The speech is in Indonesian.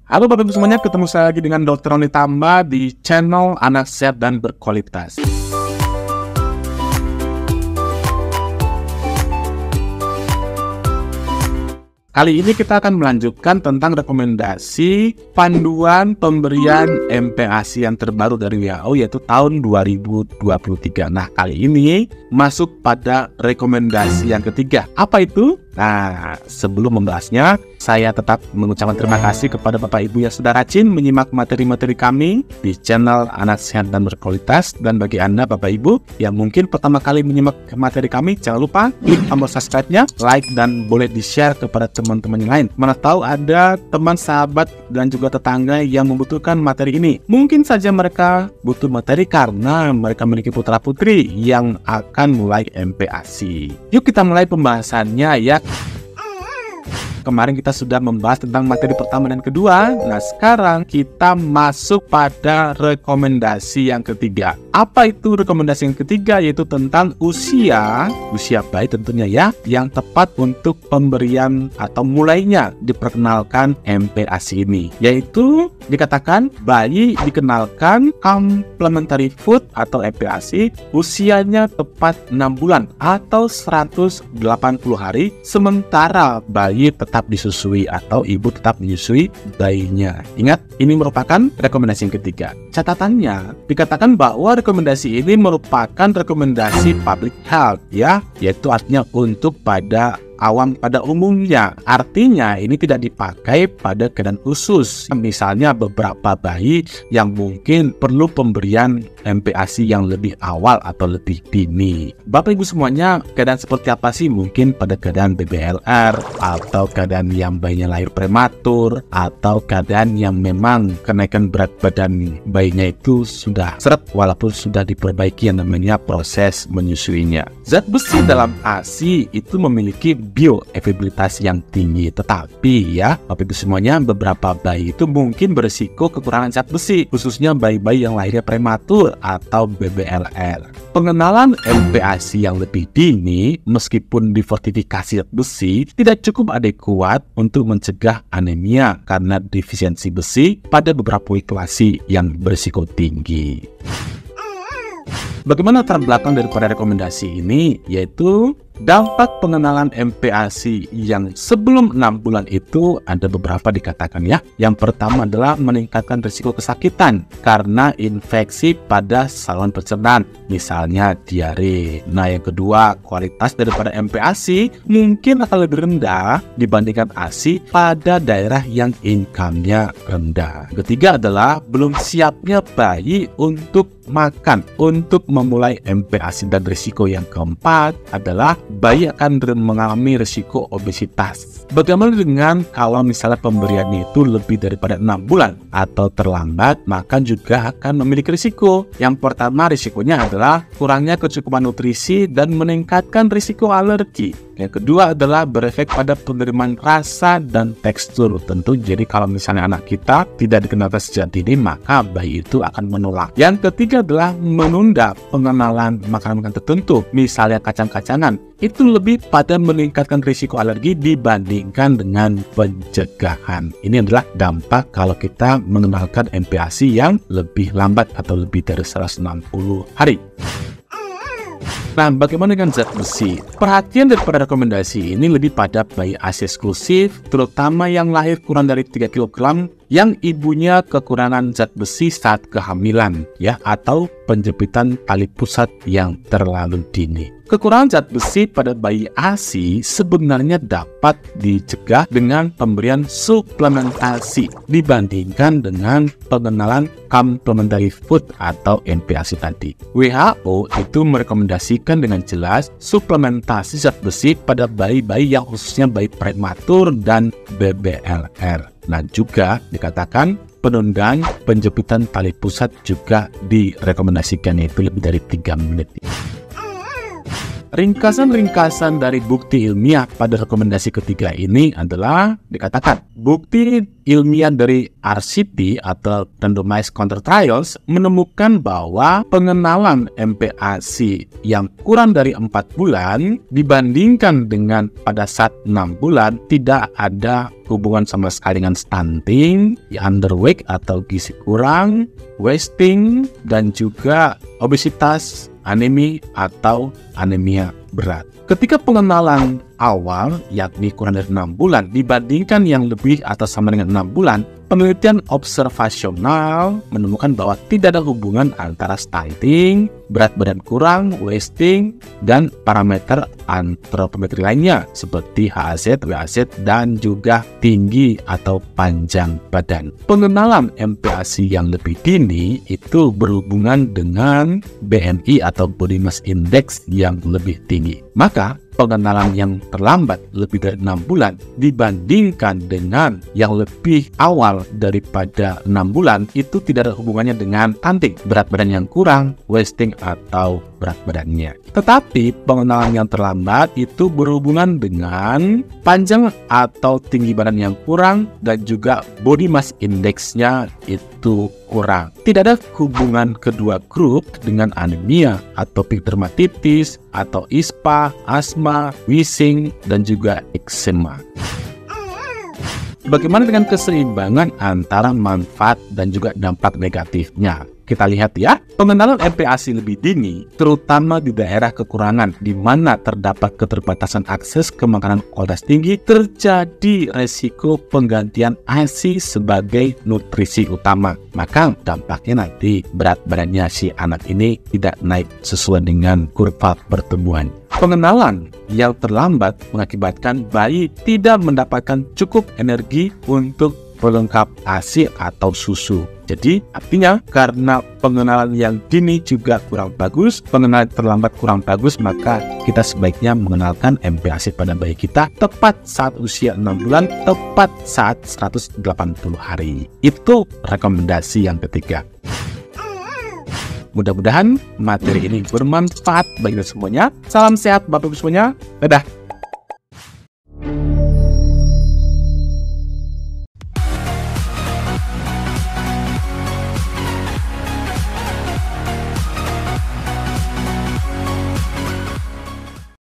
Halo Bapak Ibu semuanya, ketemu saya lagi dengan Dr. Roni Tamba di channel Anak Sehat dan Berkualitas. Kali ini kita akan melanjutkan tentang rekomendasi panduan pemberian MPASI yang terbaru dari WHO, yaitu tahun 2023. Nah, kali ini masuk pada rekomendasi yang ketiga. Apa itu? Nah, sebelum membahasnya, saya tetap mengucapkan terima kasih kepada Bapak Ibu yang sudah rajin menyimak materi-materi kami di channel Anak Sehat dan Berkualitas. Dan bagi Anda Bapak Ibu yang mungkin pertama kali menyimak materi kami, jangan lupa klik tombol subscribe-nya, like, dan boleh di-share kepada teman-teman yang lain. Mana tahu ada teman, sahabat, dan juga tetangga yang membutuhkan materi ini. Mungkin saja mereka butuh materi karena mereka memiliki putra-putri yang akan mulai MPASI. Yuk kita mulai pembahasannya ya. Kemarin kita sudah membahas tentang materi pertama dan kedua. Nah, sekarang kita masuk pada rekomendasi yang ketiga. Apa itu rekomendasi yang ketiga? Yaitu tentang usia bayi tentunya ya, yang tepat untuk pemberian atau mulainya diperkenalkan MPASI ini. Yaitu dikatakan bayi dikenalkan complementary food atau MPASI usianya tepat 6 bulan atau 180 hari, sementara bayi tetap disusui atau ibu tetap menyusui bayinya. Ingat, ini merupakan rekomendasi yang ketiga. Catatannya, dikatakan bahwa rekomendasi ini merupakan rekomendasi public health ya, yaitu artinya untuk pada awam pada umumnya. Artinya ini tidak dipakai pada keadaan khusus. Misalnya beberapa bayi yang mungkin perlu pemberian MPASI yang lebih awal atau lebih dini. Bapak Ibu semuanya, keadaan seperti apa sih? Mungkin pada keadaan BBLR, atau keadaan yang bayinya lahir prematur, atau keadaan yang memang kenaikan berat badan bayinya itu sudah seret walaupun sudah diperbaiki yang namanya proses menyusuinya. Zat besi dalam ASI itu memiliki bioavailabilitas yang tinggi, tetapi ya Bapak Ibu semuanya, beberapa bayi itu mungkin berisiko kekurangan zat besi, khususnya bayi-bayi yang lahirnya prematur atau BBLR. Pengenalan MPASI yang lebih dini meskipun difortifikasi zat besi tidak cukup adekuat untuk mencegah anemia karena defisiensi besi pada beberapa populasi yang berisiko tinggi. Bagaimana latar belakang daripada rekomendasi ini? Yaitu dampak pengenalan MPASI yang sebelum 6 bulan itu ada beberapa dikatakan ya. Yang pertama adalah meningkatkan risiko kesakitan karena infeksi pada saluran pencernaan, misalnya diare. Nah, yang kedua, kualitas daripada MPASI mungkin akan lebih rendah dibandingkan ASI pada daerah yang income-nya rendah. Ketiga adalah belum siapnya bayi untuk makan untuk memulai MPASI. Dan risiko yang keempat adalah bayi akan mengalami risiko obesitas. Bagaimana dengan kalau misalnya pemberiannya itu lebih daripada 6 bulan atau terlambat, maka juga akan memiliki risiko. Yang pertama, risikonya adalah kurangnya kecukupan nutrisi dan meningkatkan risiko alergi. Yang kedua adalah berefek pada penerimaan rasa dan tekstur. Tentu jadi kalau misalnya anak kita tidak dikenalkan sejak dini, maka bayi itu akan menolak. Yang ketiga adalah menunda pengenalan makanan-makanan tertentu, misalnya kacang-kacangan. Itu lebih pada meningkatkan risiko alergi dibandingkan dengan pencegahan. Ini adalah dampak kalau kita mengenalkan MPASI yang lebih lambat atau lebih dari 160 hari. Nah, bagaimana dengan zat besi? Perhatian daripada rekomendasi ini lebih pada bayi ASI eksklusif, terutama yang lahir kurang dari 3 kg, yang ibunya kekurangan zat besi saat kehamilan, ya, atau penjepitan tali pusat yang terlalu dini. Kekurangan zat besi pada bayi ASI sebenarnya dapat dicegah dengan pemberian suplementasi dibandingkan dengan pengenalan complementary food atau MPASI tadi. WHO itu merekomendasikan dengan jelas suplementasi zat besi pada bayi-bayi yang khususnya bayi prematur dan BBLR. Nah, juga dikatakan penundaan penjepitan tali pusat juga direkomendasikan, yaitu lebih dari 3 menit. Ringkasan-ringkasan dari bukti ilmiah pada rekomendasi ketiga ini adalah dikatakan bukti ilmiah dari RCT atau Randomized Control Trials menemukan bahwa pengenalan MPASI yang kurang dari 4 bulan dibandingkan dengan pada saat 6 bulan tidak ada hubungan sama sekali dengan stunting, underweight atau gizi kurang, wasting, dan juga obesitas, anemia atau anemia berat. Ketika pengenalan awal, yakni kurang dari 6 bulan, dibandingkan yang lebih atau sama dengan 6 bulan, penelitian observasional menemukan bahwa tidak ada hubungan antara stunting, berat badan kurang, wasting, dan parameter antropometri lainnya seperti HAZ, WAZ, dan juga tinggi atau panjang badan. Pengenalan MPASI yang lebih dini itu berhubungan dengan BMI atau Body Mass Index yang lebih tinggi. Maka pengenalan yang terlambat lebih dari 6 bulan dibandingkan dengan yang lebih awal daripada 6 bulan itu tidak ada hubungannya dengan stunting, berat badan yang kurang, wasting atau berat badannya. Tetapi pengenalan yang terlambat itu berhubungan dengan panjang atau tinggi badan yang kurang dan juga body mass index-nya itu kurang. Tidak ada hubungan kedua grup dengan anemia, atopic dermatitis, atau ISPA, asma, wheezing, dan juga eczema. Bagaimana dengan keseimbangan antara manfaat dan juga dampak negatifnya? Kita lihat ya, pengenalan MPASI lebih dini, terutama di daerah kekurangan di mana terdapat keterbatasan akses ke makanan kualitas tinggi, terjadi resiko penggantian ASI sebagai nutrisi utama. Maka dampaknya nanti berat badannya si anak ini tidak naik sesuai dengan kurva pertumbuhan. Pengenalan yang terlambat mengakibatkan bayi tidak mendapatkan cukup energi untuk pelengkap ASI atau susu. Jadi artinya karena pengenalan yang dini juga kurang bagus, pengenalan terlambat kurang bagus, maka kita sebaiknya mengenalkan MPASI pada bayi kita tepat saat usia 6 bulan, tepat saat 180 hari. Itu rekomendasi yang ketiga. Mudah-mudahan materi ini bermanfaat bagi kita semuanya. Salam sehat Bapak Ibu semuanya. Dadah.